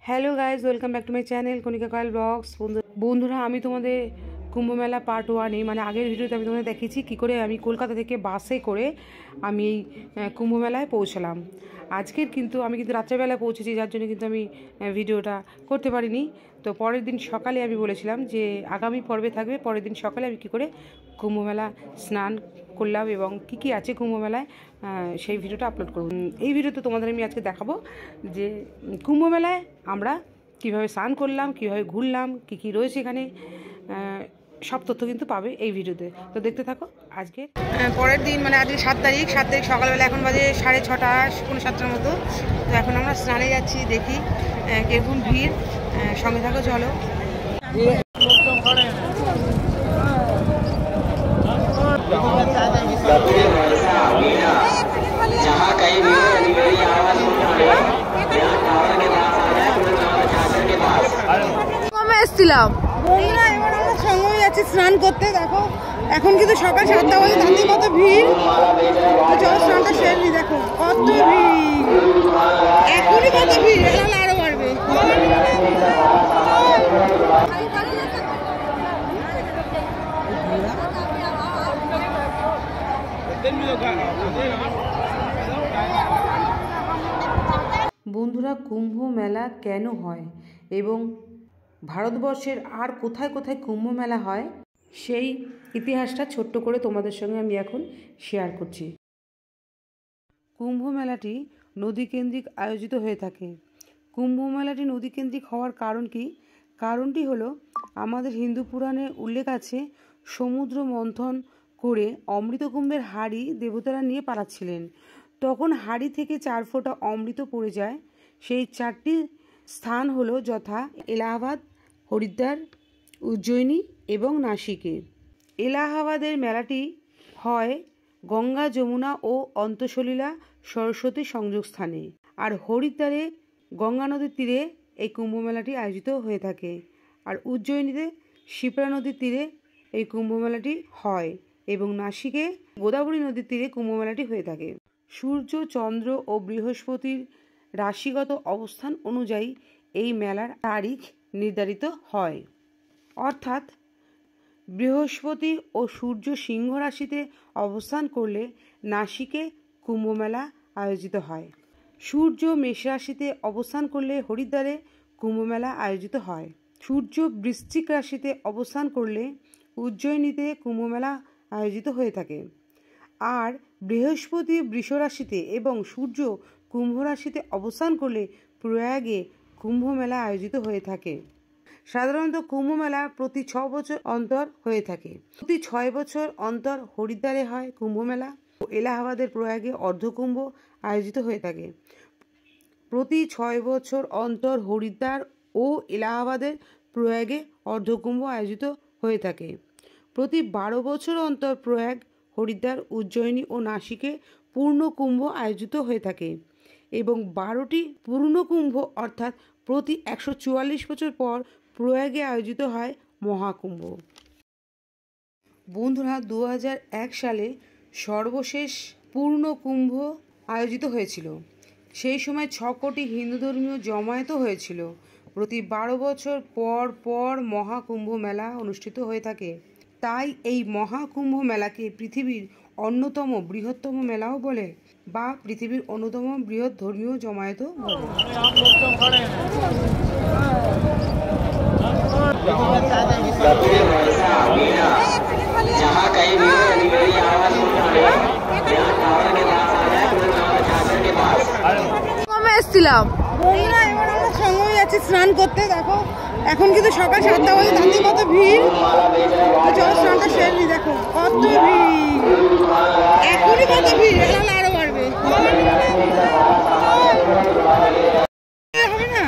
Hello guys, welcome back to my channel Kanika Kayal blogs. বন্ধুরা, আমি তোমাদের কুম্ভমেলা পার্ট 1-এ মানে আগের ভিডিওতে আমি তোমাদের দেখিয়েছি কী করে আমি কলকাতা থেকে বাসে করে আমি এই কুম্ভমেলায় পৌঁছালাম। আজকের কিন্তু আমি রাত্রেবেলায় পৌঁছেছি, যার জন্য কিন্তু আমি ভিডিওটা করতে পারিনি। তো পরের দিন সকালে আমি বলেছিলাম যে আগামী পর্বে থাকবে, পরের দিন সকালে আমি কী করে কুম্ভমেলা স্নান করলাম এবং কী কী আছে কুম্ভমেলায় সেই ভিডিওটা আপলোড করব। এই ভিডিওতে তোমাদের আমি আজকে দেখাবো যে কুম্ভমেলায় আমরা কীভাবে স্নান করলাম, কীভাবে ঘুরলাম, কী কী রয়েছে এখানে, সব তথ্য কিন্তু পাবে এই ভিডিওতে। তো দেখতে থাকো। আজকে পরের দিন মানে আজকে 7 তারিখ সকালবেলা, এখন বাজে 6:30 পৌনে 7টার মতো। তো এখন আমরা স্নানে যাচ্ছি, দেখি কিরকম ভিড়, সঙ্গে থাকো চলো। এসছিলাম বন্ধুরা, এবার আমরা সঙ্গে যাচ্ছি স্নান করতে। দেখো এখন কিন্তু সকাল 7টা বাজে, তাতে কত ভিড়। তো চলো স্নানটা সেরে নি। দেখো কত ভিড়, এখনই কত ভিড়, এখন আরো বাড়বে। বন্ধুরা, কুম্ভ মেলা কেন হয় এবং ভারতবর্ষের আর কোথায় কোথায় কুম্ভ মেলা হয় সেই ইতিহাসটা ছোট্ট করে তোমাদের সঙ্গে আমি এখন শেয়ার করছি। কুম্ভ মেলাটি নদীকেন্দ্রিক আয়োজিত হয়ে থাকে। কুম্ভ মেলাটি নদীকেন্দ্রিক হওয়ার কারণ কি? কারণটি হলো আমাদের হিন্দু পুরাণে উল্লেখ আছে, সমুদ্র মন্থন করে অমৃত কুম্ভের হাড়ি দেবতারা নিয়ে পালাচ্ছিলেন। তখন হাড়ি থেকে 4 ফোঁটা অমৃত পড়ে যায়। সেই 4টি স্থান হলো যথা এলাহাবাদ, হরিদ্বার, উজ্জয়িনী এবং নাসিকে। এলাহাবাদের মেলাটি হয় গঙ্গা, যমুনা ও অন্তঃসলীলা সরস্বতী সংযোগস্থানে, আর হরিদ্বারে গঙ্গা নদীর তীরে এই কুম্ভ মেলাটি আয়োজিত হয়ে থাকে, আর উজ্জয়িনীতে শিপ্রা নদীর তীরে এই কুম্ভ মেলাটি হয় এবং নাসিকে গোদাবরী নদীর তীরে কুম্ভ মেলাটি হয়ে থাকে। সূর্য, চন্দ্র ও বৃহস্পতির রাশিগত অবস্থান অনুযায়ী এই মেলার তারিখ নির্ধারিত হয়। অর্থাৎ বৃহস্পতি ও সূর্য সিংহ রাশিতে অবস্থান করলে নাসিকে কুম্ভ মেলা আয়োজিত হয়। সূর্য মেষ রাশিতে অবস্থান করলে হরিদ্বারে কুম্ভ মেলা আয়োজিত হয়। সূর্য বৃশ্চিক রাশিতে অবস্থান করলে উজ্জয়িনীতে কুম্ভ মেলা আয়োজিত হয়ে থাকে। আর বৃহস্পতি বৃষ রাশিতে এবং সূর্য কুম্ভ রাশিতে অবস্থান করলে প্রয়াগে কুম্ভ মেলা আয়োজিত হয়ে থাকে। সাধারণত কুম্ভ মেলা প্রতি 6 বছর অন্তর হয়ে থাকে। প্রতি 6 বছর অন্তর হরিদ্বারে হয় কুম্ভ মেলা ও এলাহাবাদের প্রয়াগে অর্ধকুম্ভ আয়োজিত হয়ে থাকে। প্রতি 6 বছর অন্তর হরিদ্বার ও এলাহাবাদের প্রয়াগে অর্ধকুম্ভ আয়োজিত হয়ে থাকে। প্রতি 12 বছর অন্তর প্রয়াগ, হরিদ্বার, উজ্জয়িনী ও নাসিকে পূর্ণ কুম্ভ আয়োজিত হয়ে থাকে এবং 12টি পূর্ণ কুম্ভ অর্থাৎ প্রতি 144 বছর পর প্রয়াগে আয়োজিত হয় মহাকুম্ভ। বন্ধুরা, 2001 সালে সর্বশেষ পূর্ণ কুম্ভ আয়োজিত হয়েছিল। সেই সময় 6 কোটি হিন্দু ধর্মীয় জমায়েত হয়েছিল। প্রতি 12 বছর পর পর মহাকুম্ভ মেলা অনুষ্ঠিত হয়ে থাকে। তাই এই মহাকুম্ভ মেলাকে পৃথিবীর অন্যতম বৃহত্তম মেলাও বলে বা পৃথিবীর অন্যতম বৃহৎ ধর্মীয় জমায়েতও বলে। এসছিলাম বন্ধুরা, এবার আমরা সঙ্গে যাচ্ছি স্নান করতে। দেখো এখন কিন্তু সকাল 7টা বাজে, তাতে কত ভিড়। তো চলো স্নানটা সেরে নি। দেখো কত ভিড়, এখনই কত ভিড়, এখন আরো বাড়বে। হবে না?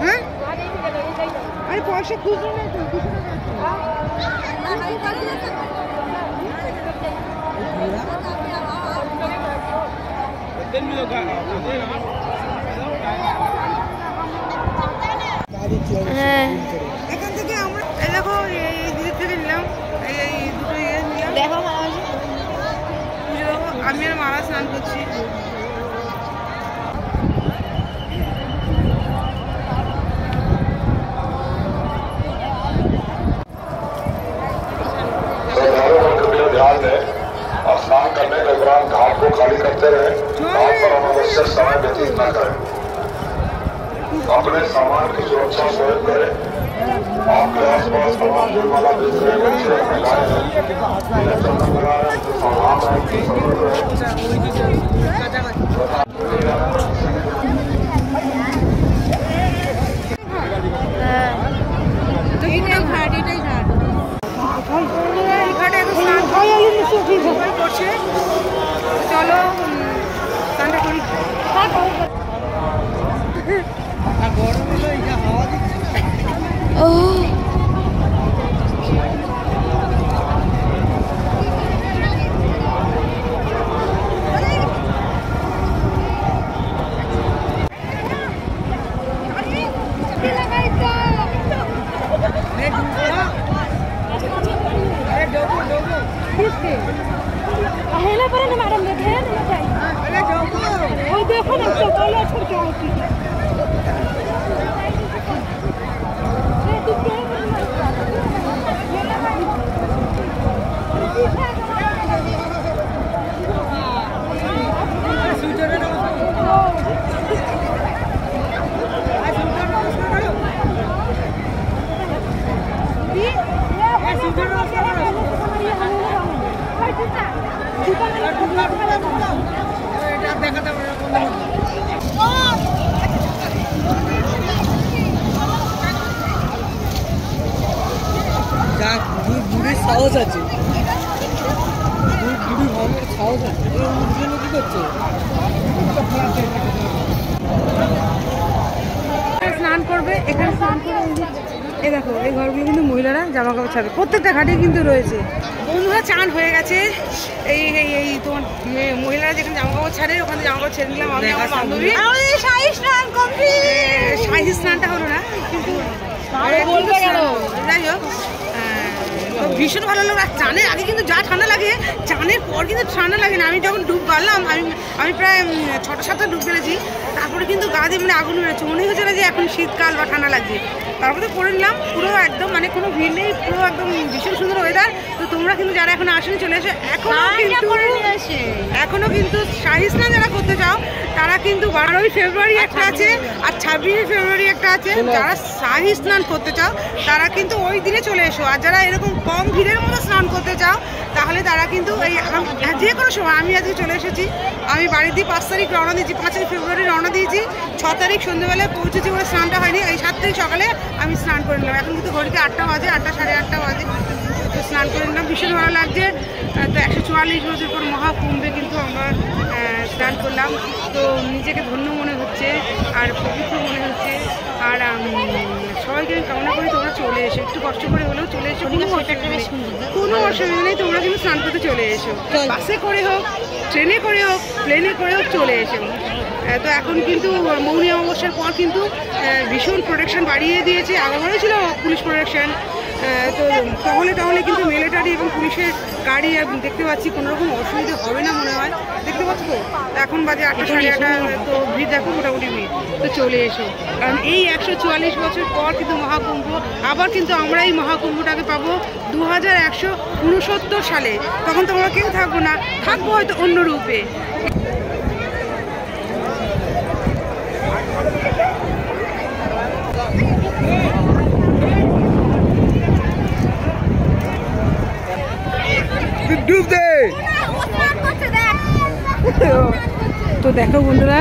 হ্যাঁ, আরে পয়সা খুঁজো না তো, এখান থেকে আমরা দেখো এই দিক থেকে নিলাম, এই দুটো নিলাম। দেখো আমি আর মারা স্নান করছি। चीज न करें, अपने सामान की सुरक्षा स्वयं करें। आपके आसपास तमाम जुर्माना दूसरे बच्चे महिलाएं हैं, चंदन लगाए, सावधान रहें, सतर्क চলো স্নানটা করি। हेला पर ना मैडम देखे ना चाहिए वो देखो ना तो पहले छोड़ के होती है সাহস আছে, বুড়ি ভাঙের সাহস আছে, কি করছে? স্নান করবে, এখানে স্নান করে এই দেখো এই ঘরগুলো কিন্তু মহিলারা জামা কাপড় ছাড়বে, প্রত্যেকটা ঘাটে কিন্তু রয়েছে। বন্ধুরা চান হয়ে গেছে, এই এই এই তোমার মহিলারা যেখানে জামা কাপড় ছাড়ে ওখানে জামা কাপড় ছেড়ে নিলাম আমি আমার বান্ধবী। শাহী স্নানটা হলো না কিন্তু যাই হোক ভীষণ ভালো লাগলো। আর চানের আগে কিন্তু যা ঠান্ডা লাগে, চানের পর কিন্তু ঠান্ডা লাগে না। আমি যখন ডুব গাড়লাম আমি প্রায় 6টা-7টা ডুব গেলেছি, তারপরে কিন্তু গা দিয়ে মানে আগুন বেরোচ্ছে, মনে হচ্ছে না যে এখন শীতকাল বা ঠান্ডা লাগছে। তারপরে করে নিলাম, পুরো একদম মানে কোনো ভিড় নেই, পুরো একদম ভীষণ সুন্দর ওয়েদার। তো তোমরা কিন্তু যারা এখন আসেনি চলে এসো, এখনো কিন্তু শাহী স্নান যারা করতে চাও তারা কিন্তু 12ই ফেব্রুয়ারি একটা আছে আর 26শে ফেব্রুয়ারি একটা আছে। যারা শাহী স্নান করতে চাও তারা কিন্তু ওই দিনে চলে এসো। আর যারা এরকম কম ভিড়ের মধ্যে স্নান করতে চাও তাহলে তারা কিন্তু এই যে কোনো সময়, আমি আজকে চলে এসেছি, আমি বাড়ি দিয়ে 5 তারিখ রওনা দিয়েছি, 5ই ফেব্রুয়ারি রওনা দিয়েছি, 6 তারিখ সন্ধ্যেবেলায় পৌঁছেছি বলে স্নানটা হয়নি। এই 7 তারিখ সকালে আমি স্নান করে নিলাম। এখন কিন্তু ঘড়িতে 8টা বাজে, 8টা সাড়ে 8টা বাজে, তো স্নান করে নিলাম, ভীষণ ভালো লাগছে। তো 144 বছর পর মহাকুম্ভে কিন্তু আমরা স্নান করলাম, তো নিজেকে ধন্য মনে হচ্ছে আর পবিত্র মনে হচ্ছে। আর সবাইকে আমি কামনা করি তোমরা চলে এসো, একটু কষ্ট করে হলেও চলে এসো, কোনো অসুবিধা নেই, তোমরা কিন্তু স্নান করতে চলে এসো, বাসে করে হোক, ট্রেনে করে হোক, প্লেনে করে হোক, চলে এসো। তো এখন কিন্তু মৌনী অমাবস্যার পর কিন্তু ভীষণ প্রোটেকশন বাড়িয়ে দিয়েছে, আগেবারও ছিল পুলিশ প্রোটেকশন, তো তাহলে কিন্তু মিলিটারি এবং পুলিশের গাড়ি দেখতে পাচ্ছি, কোনো রকম অসুবিধা হবে না মনে হয়, দেখতে পাচ্ছ তো। এখন বাজে 8টা সাড়ে 8টা, তো ভিড় দেখো মোটামুটি ভিড়, তো চলে এসো। কারণ এই 144 বছর পর কিন্তু মহাকুম্ভ, আবার কিন্তু আমরা এই মহাকুম্ভটাকে পাবো 2169 সালে। তখন তোমরা কেউ থাকবো না, থাকবো হয়তো অন্য রূপে। তো দেখো বন্ধুরা,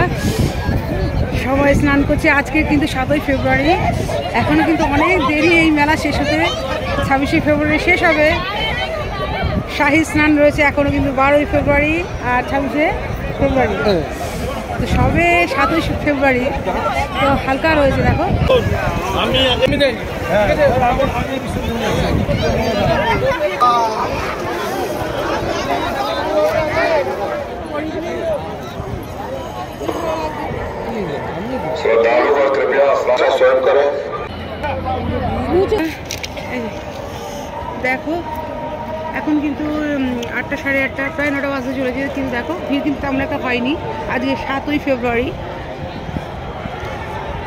সবাই স্নান করছে। আজকে কিন্তু 7ই ফেব্রুয়ারি, এখনো কিন্তু অনেক দেরি এই মেলা শেষ হতে, 26শে ফেব্রুয়ারি শেষ হবে। শাহী স্নান রয়েছে এখনো কিন্তু 12ই ফেব্রুয়ারি আর 26শে ফেব্রুয়ারি, তো সবে 7ই ফেব্রুয়ারি, তো হালকা রয়েছে দেখো। श्रद्धालु कृपया स्वयं करें। দেখো এখন কিন্তু 8টা সাড়ে 8টা, প্রায় 9টা বাজতে চলেছে, কিন্তু দেখো ভিড় কিন্তু তেমন একটা হয়নি। আজকে 7ই ফেব্রুয়ারি,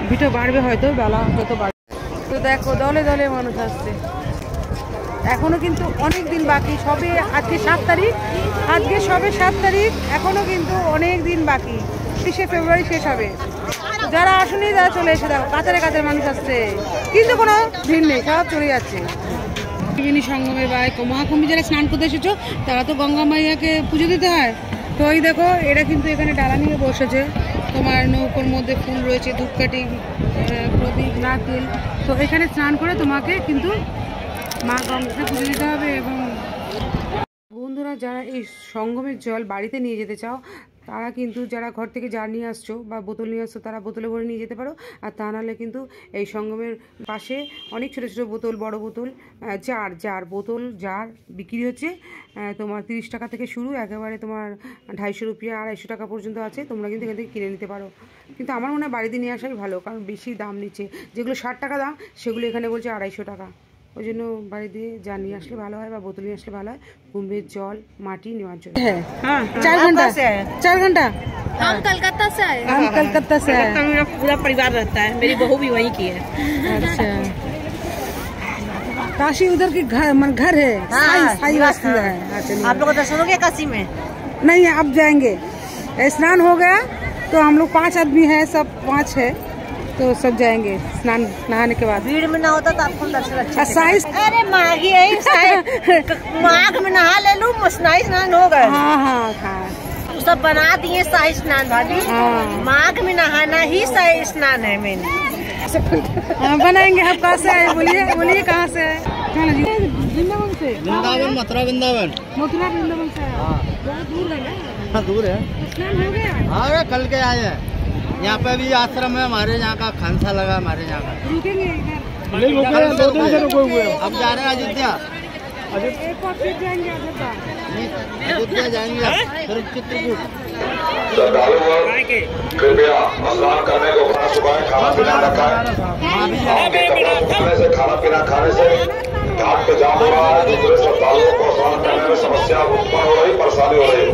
ভিড়টা বাড়বে হয়তো, বেলা হয়তো বাড়বে। তো দেখো দলে দলে মানুষ আসছে, এখনো কিন্তু অনেক দিন বাকি, সবে আজকে 7 তারিখ, আজকে সবে 7 তারিখ, এখনো কিন্তু অনেক দিন বাকি। 29শে ফেব্রুয়ারি শেষ হবে। যারা আসেনি তারা চলে এসে দেখো, কাতারে কাতারে মানুষ আসছে, কিন্তু কোনো ভিড় নেই, সব চলে যাচ্ছে। ত্রিবেণী সঙ্গমে বা মহাকুম্ভে যারা স্নান করতে এসেছো তারা তো গঙ্গা মাইয়াকে পুজো দিতে হয়। তো ওই দেখো এরা কিন্তু এখানে ডালা নিয়ে বসেছে, তোমার নৌকোর মধ্যে ফুল রয়েছে, ধূপকাঠি, প্রদীপ, নারকেল। তো এখানে স্নান করে তোমাকে কিন্তু মা গঙ্গাকে পুজো দিতে হবে। এবং বন্ধুরা যারা এই সঙ্গমের জল বাড়িতে নিয়ে যেতে চাও তারা কিন্তু, যারা ঘর থেকে জার নিয়ে আসছো বা বোতল নিয়ে আসছো তারা বোতলে ভরে নিয়ে যেতে পারো। আর তা নাহলে কিন্তু এই সঙ্গমের পাশে অনেক ছোটো ছোটো বোতল, বড় বোতল, জার বিক্রি হচ্ছে। তোমার 30 টাকা থেকে শুরু, একেবারে তোমার 250 রুপিয়া 250 টাকা পর্যন্ত আছে। তোমরা কিন্তু এখান থেকে কিনে নিতে পারো। কিন্তু আমার মনে হয় বাড়িতে নিয়ে আসাই ভালো, কারণ বেশি দাম নিচ্ছে। যেগুলো 60 টাকা দাম সেগুলো এখানে বলছে 250 টাকা। ওই জন্য বাড়ি দিয়ে যা নিয়ে আসলে ভালো হয় বা বোতল নিয়ে আসলে ভালো হয়, কুম্ভের জল মাটি নেওয়ার জন্য। হ্যাঁ, 4 घंटा। हम कलकत्ता से आए। हम कलकत्ता से आए। मेरा पूरा परिवार रहता है, मेरी बहू भी वहीं की है। अच्छा, काशी उधर की घर है, साई वास्तु है। आप लोग दर्शन हो गया काशी में? नहीं, अब जाएंगे। स्नान हो गया तो हम लोग 5 आदमी हैं, सब 5 है, तो सब जाएंगे स्नान नहाने के बाद। भीड़ में ना होता तो आपको दर्शन अच्छे से। साई, अरे माघी है, माघ में नहा ले लूं, स्नान स्नान हो गए। हाँ सब बना दिए शाही स्नान भाभी। माघ में नहाना ही शाही स्नान है मेन। बनाएंगे। आप कहाँ से आए? बोलिए कहाँ से आए? वृंदावन से। मथुरा वृंदावन से आए। बहुत दूर है ना? हाँ, दूर है। स्नान हो गया? हाँ, कल के आए हैं। यहाँ पे भी आश्रम है, हमारे यहाँ का खानसा लगा, हमारे यहाँ का। रुकेंगे इधर? दो दिन से रुके हुए हैं। अब जा रहे हैं अयोध्या। एक और फिर जाएंगे अयोध्या। अयोध्या जाएंगे, फिर चित्रकूट। श्रद्धालुओं कृपया स्नान करने को खाना सुबह खाना पीना रखा है। आपके कपड़ा सूखने से, खाना पीना खाने से घाट पे जाम हो रहा है। दूसरे श्रद्धालुओं को स्नान करने में समस्या उत्पन्न हो रही, परेशानी हो रही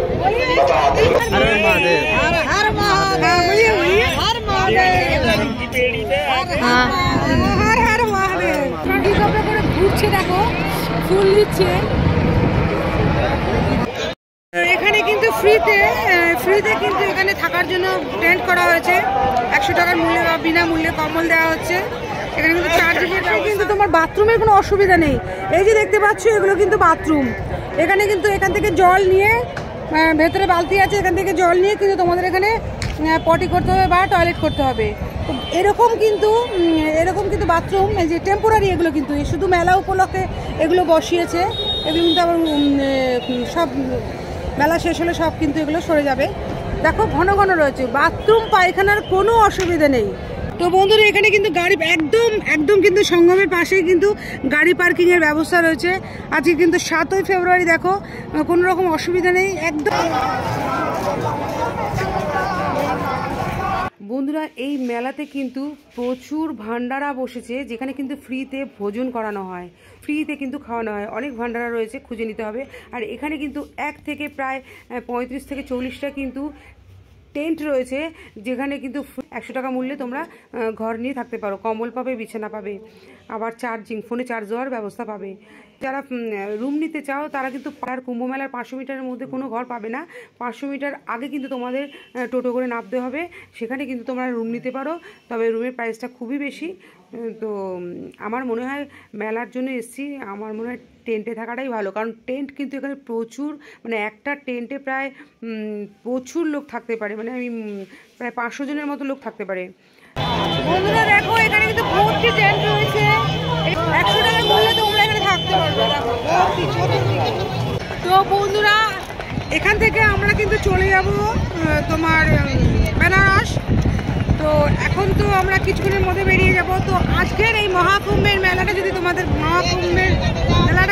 तथा हर महादेव। हर महादेव, हर महादेव, हर महादेव। ঘুরছে দেখো, ফুল দিচ্ছে। এখানে কিন্তু ফ্রিতে কিন্তু এখানে থাকার জন্য টেন্ট করা হয়েছে। 100 টাকার মূল্যে বা বিনামূল্যে কম্বল দেওয়া হচ্ছে। এখানে কিন্তু কিন্তু তোমার বাথরুমের কোনো অসুবিধা নেই। এই যে দেখতে পাচ্ছ এগুলো কিন্তু বাথরুম। এখানে কিন্তু এখান থেকে জল নিয়ে, ভেতরে বালতি আছে, এখান থেকে জল নিয়ে কিন্তু তোমাদের এখানে পটি করতে হবে বা টয়লেট করতে হবে। তো এরকম কিন্তু বাথরুম, এই যে টেম্পোরারি, এগুলো কিন্তু শুধু মেলা উপলক্ষে এগুলো বসিয়েছে। এগুলো কিন্তু আবার সব মেলা শেষ হলে সব কিন্তু এগুলো সরে যাবে। দেখো ঘন ঘন রয়েছে, বাথরুম পায়খানার কোনো অসুবিধা নেই। তো বন্ধুরা এখানে কিন্তু গাড়ি একদম কিন্তু সঙ্গমের পাশেই কিন্তু গাড়ি পার্কিং এর ব্যবস্থা রয়েছে। আজকে কিন্তু 7ই ফেব্রুয়ারি, দেখো কোনো রকম অসুবিধা নেই একদম। বন্ধুরা এই মেলাতে কিন্তু প্রচুর ভান্ডারা বসেছে, যেখানে কিন্তু ফ্রিতে ভোজন করানো হয়, ফ্রিতে কিন্তু খাওয়ানো হয়। অনেক ভান্ডারা রয়েছে, খুঁজে নিতে হবে। আর এখানে কিন্তু 1 থেকে প্রায় 35 থেকে 40টা কিন্তু টেন্ট রয়েছে, যেখানে কিন্তু 100 টাকা মূল্যে তোমরা ঘর নিয়ে থাকতে পারো, কম্বল পাবে, বিছানা পাবে, আবার ফোনে চার্জ দেওয়ার ব্যবস্থা পাবে। যারা রুম নিতে চাও তারা কিন্তু কুম্ভ মেলার 500 মিটারের মধ্যে কোনো ঘর পাবে না। 500 মিটার আগে কিন্তু তোমাদের টোটো করে নামতে হবে, সেখানে কিন্তু তোমরা রুম নিতে পারো। তবে রুমের প্রাইসটা খুবই বেশি। তো আমার মনে হয় মেলার জন্য এসছি, আমার মনে হয় টেন্টে থাকাটাই ভালো, কারণ টেন্ট কিন্তু এখানে প্রচুর, মানে একটা টেন্টে প্রায় প্রচুর লোক থাকতে পারে, মানে আমি প্রায় 500 জনের মতো লোক থাকতে পারে। বন্ধুরা দেখো এখানে কিন্তু ভর্তি টেন্ট রয়েছে, 100 টাকা মূল্যে তোমরা এখানে থাকতে পারবে। তো বন্ধুরা এখান থেকে আমরা কিন্তু চলে যাব তোমার বেনারস। তো এখন তো আমরা কিছুক্ষণের মধ্যে বেরিয়ে যাব। তো আজকের এই মহাকুম্ভের মেলাটা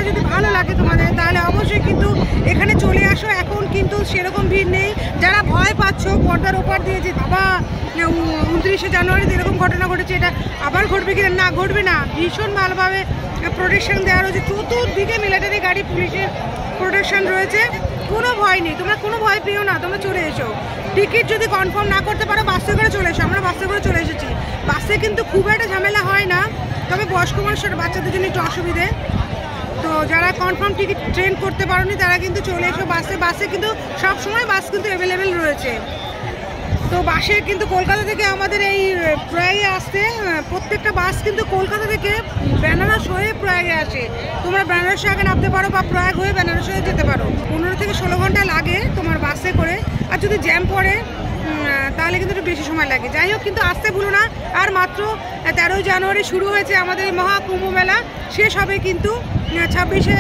যদি ভালো লাগে তোমাদের, তাহলে অবশ্যই কিন্তু এখানে চলে আসো। এখন কিন্তু সেরকম ভিড় নেই। যারা ভয় পাচ্ছ পর্দার ওপার দিয়ে যে বাবা 29শে জানুয়ারিতে এরকম ঘটনা ঘটেছে, এটা আবার ঘটবে কিনা, না ঘটবে না। ভীষণ ভালোভাবে প্রোটেকশন দেওয়া রয়েছে, চতুর্দিকে মিলিটারি গাড়ি, পুলিশের প্রোটেকশন রয়েছে। কোনো ভয় নেই, তোমরা কোনো ভয় পেও না, তোমরা চলে এসো। টিকিট যদি কনফার্ম না করতে পারো বাসে করে চলে এসো। আমরা বাসে করে চলে এসেছি। বাসে কিন্তু খুব একটা ঝামেলা হয় না, তবে বয়স্ক মানুষের, বাচ্চাদের জন্য একটু অসুবিধে। তো যারা কনফার্ম টিকিট ট্রেন করতে পারোনি তারা কিন্তু চলে এসো বাসে। বাসে কিন্তু সবসময় বাস কিন্তু অ্যাভেলেবেল রয়েছে। তো বাসে কিন্তু কলকাতা থেকে আমাদের এই প্রয়াগে আসতে প্রত্যেকটা বাস কিন্তু কলকাতা থেকে বেনারস হয়ে প্রয়াগে আসে। তোমরা বেনারসে আগে নামতে পারো বা প্রয়াগ হয়ে বেনারস হয়ে যেতে পারো। 15 থেকে 16 ঘন্টা লাগে তোমার বাসে করে, আর যদি জ্যাম পড়ে তাহলে কিন্তু একটু বেশি সময় লাগে। যাই হোক, কিন্তু আসতে ভুলো না। আর মাত্র 13ই জানুয়ারি শুরু হয়েছে আমাদের এই মহাকুম্ভ মেলা, শেষ হবে কিন্তু 26শে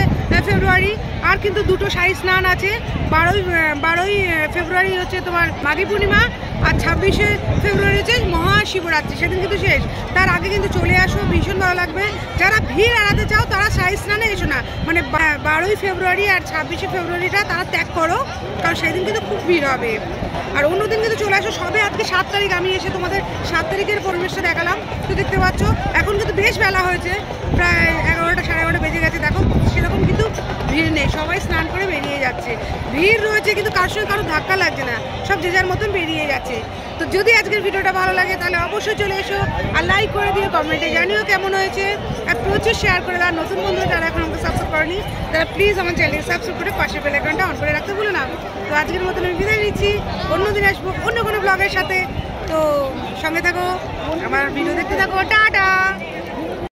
ফেব্রুয়ারি। আর কিন্তু দুটো শাহী স্নান আছে, 12ই ফেব্রুয়ারি হচ্ছে তোমার মাঘী পূর্ণিমা, আর 26শে ফেব্রুয়ারি হচ্ছে মহাশিবরাত্রি, সেদিন কিন্তু শেষ। তার আগে কিন্তু চলে আসো, ভীষণ ভালো লাগবে। যারা ভিড় এড়াতে চাও তারা শাহী স্নানে এসো না, মানে 12ই ফেব্রুয়ারি আর 26শে ফেব্রুয়ারিটা তারা ত্যাগ করো, কারণ সেদিন কিন্তু খুব ভিড় হবে। আর অন্যদিন কিন্তু চলে আসো। সবে আজকে 7 তারিখ, আমি এসে তোমাদের 7 তারিখের পরিবেশটা দেখালাম। তো দেখতে পাচ্ছ এখন কিন্তু বেশ বেলা হয়েছে, প্রায় 11টা সাড়ে 11টা বেজে গেছে। দেখো সেরকম কিন্তু ভিড় নেই, সবাই স্নান করে বেরিয়ে যাচ্ছে। ভিড় রয়েছে কিন্তু কারোর সঙ্গে কারো ধাক্কা লাগছে না, সব যে যার মতন বেরিয়ে যাচ্ছে। তো যদি আজকের ভিডিওটা ভালো লাগে তাহলে অবশ্যই চলে এসো, আর লাইক করে দিও, কমেন্টে জানিও কেমন হয়েছে, আর প্রচুর শেয়ার করে দাও। নতুন বন্ধু যারা এখন আমাকে সাবস্ক্রাইব করেনি তারা প্লিজ আমার চ্যানেলকে সাবস্ক্রাইব করে পাশের বেল আইকনটা অন করে রাখতে ভুলো না। তো আজকের মতন আমি বিদায় নিচ্ছি, অন্যদিন আসবো অন্য কোনো ব্লগের সাথে। তো সঙ্গে থাকো, আমার ভিডিও দেখতে থাকো। টাটা।